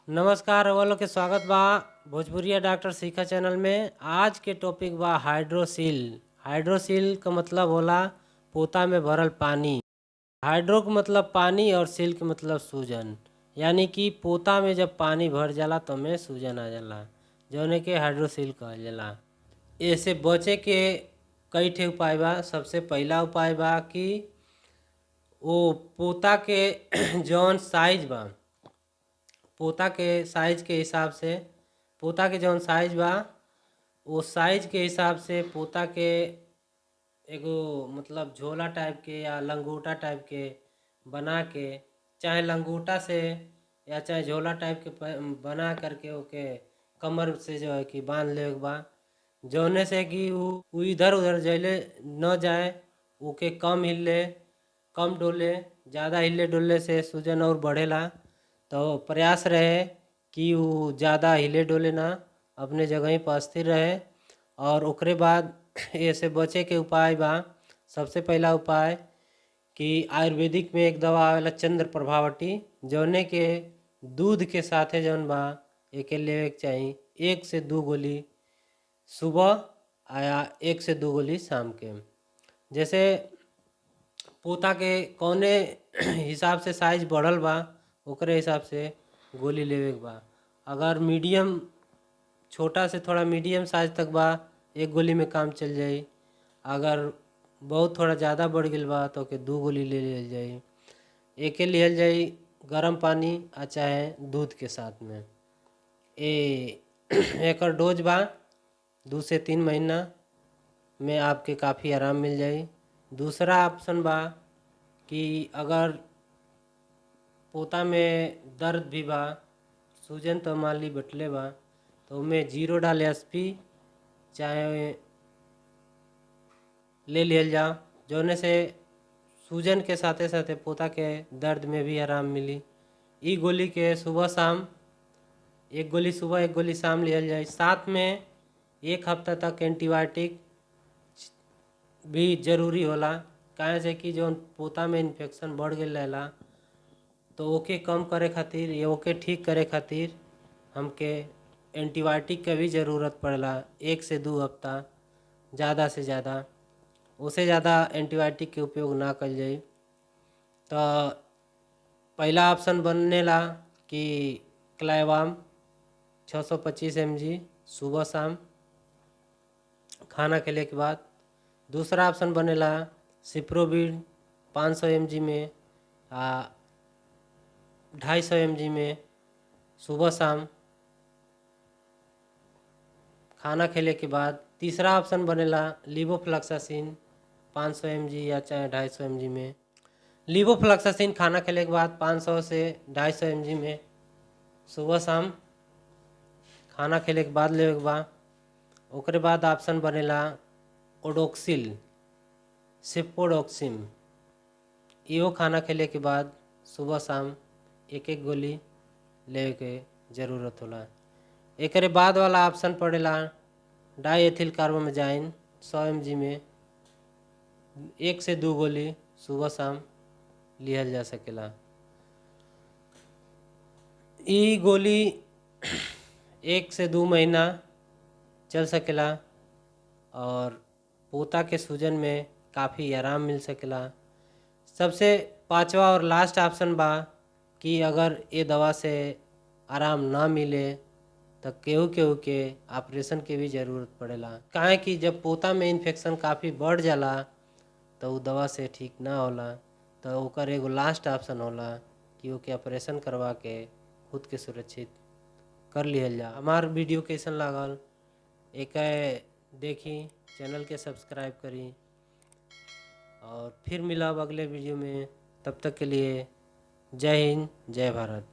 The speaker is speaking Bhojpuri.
नमस्कार वालों के स्वागत बा भोजपुरिया डॉक्टर सीखा चैनल में। आज के टॉपिक बा हाइड्रोसील। हाइड्रोसील का मतलब होला पोता में भरल पानी। हाइड्रो का मतलब पानी और सील का मतलब सूजन, यानी कि पोता में जब पानी भर जाला तो में सूजन आ जाला, जौने के हाइड्रोसील कहल जाला। ऐसे बचे के कई ठे उपाय बा। सबसे पहला उपाय बा कि वो पोता के जौन साइज बा, पोता के साइज के हिसाब से, पोता के जौन साइज बा वो साइज के हिसाब से पोता के एगो मतलब झोला टाइप के या लंगोटा टाइप के बना के, चाहे लंगोटा से या चाहे झोला टाइप के बना करके ओके कमर से जो है कि बांध ले बा, जौने से कि वो इधर उधर जैले न जाए, ओके कम हिले कम डोले। ज़्यादा हिले डोले से सूजन और बढ़ेला, तो प्रयास रहे कि वो ज़्यादा हिले डोले ना, अपने जगह ही पर स्थिर रहे। और ओकरे बाद ऐसे बचे के उपाय बा। सबसे पहला उपाय कि आयुर्वेदिक में एक दवा आवेला चंद्र प्रभावटी, जौने के दूध के साथे जौन बा एके लेवे के चाही 1 से 2 गोली सुबह या 1 से 2 गोली शाम के। जैसे पोता के कौने हिसाब से साइज बढ़ल बा ओकरे हिसाब से गोली लेवे के बा। अगर मीडियम छोटा से थोड़ा मीडियम साइज तक बा 1 गोली में काम चल जाई। अगर बहुत थोड़ा ज़्यादा बढ़ गई बा तो के 2 गोली ले लियल जाई। एके लियल जाई गर्म पानी आ चाहे दूध के साथ में। एकर डोज बा 2 से 3 महीना में आपके काफ़ी आराम मिल जाई। दूसरा ऑप्शन बा कि अगर पोता में दर्द भी बा, सूजन तो मान ली बटले बा, तो उनमें 0 डाल एसपी चाहे ले लियल जाओ, जौने से सूजन के साथे साथे पोता के दर्द में भी आराम मिली। ई गोली के सुबह शाम 1 गोली सुबह 1 गोली शाम लियल जाए। साथ में 1 हफ्ता तक एंटीबायोटिक भी जरूरी होला, काहे से कि जौन पोता में इन्फेक्शन बढ़ गई रहेला तो ओके कम करे खातिर या ओके ठीक करे खातिर हमके एंटीबायोटिक के भी ज़रूरत पड़ेला 1 से 2 हफ्ता, ज़्यादा से ज़्यादा। उससे ज़्यादा एंटीबायोटिक के उपयोग ना कल जाए। तो पहला ऑप्शन बनेला कि क्लाइवाम 625 mg सुबह शाम खाना खेले के बाद। दूसरा ऑप्शन बनेला सिप्रोबिन 500 mg में 250 mg में सुबह शाम खाना खेले के बाद। तीसरा ऑप्शन बनेला लिवोफ्लॉक्सासिन 500 mg या चाहे 250 mg में। लिवोफ्लॉक्सासिन खाना खेले के बाद 500 से 250 mg में सुबह शाम खाना खेले के बाद लेवे के बा। ओकरे बाद ऑप्शन बनेला ओडोक्सिल सिप्रोडोक्सिम, इहो खाना खेले के बाद सुबह शाम 1-1 गोली लेवे के ज़रूरत होला। एकरे बाद वाला ऑप्शन पड़ेला डाईएथिल कार्बामेजाइन 100 mg में 1 से 2 गोली सुबह शाम लिहल जा सकेला। ई गोली 1 से 2 महीना चल सकेला और पोता के सूजन में काफ़ी आराम मिल सकेला। सबसे पांचवा और लास्ट ऑप्शन बा कि अगर ये दवा से आराम ना मिले तो केहू केहू के ऑपरेशन के भी ज़रूरत पड़ेला, काहे कि जब पोता में इन्फेक्शन काफ़ी बढ़ जाला तो वो दवा से ठीक ना होला। तो ओकर एगो लास्ट ऑप्शन होला कि ओके ऑपरेशन करवा के खुद के सुरक्षित कर लिहल जा। हमार वीडियो कैसन लागल एक देखी, चैनल के सब्सक्राइब करी और फिर मिलब अगले वीडियो में। तब तक के लिए जय हिंद, जय भारत।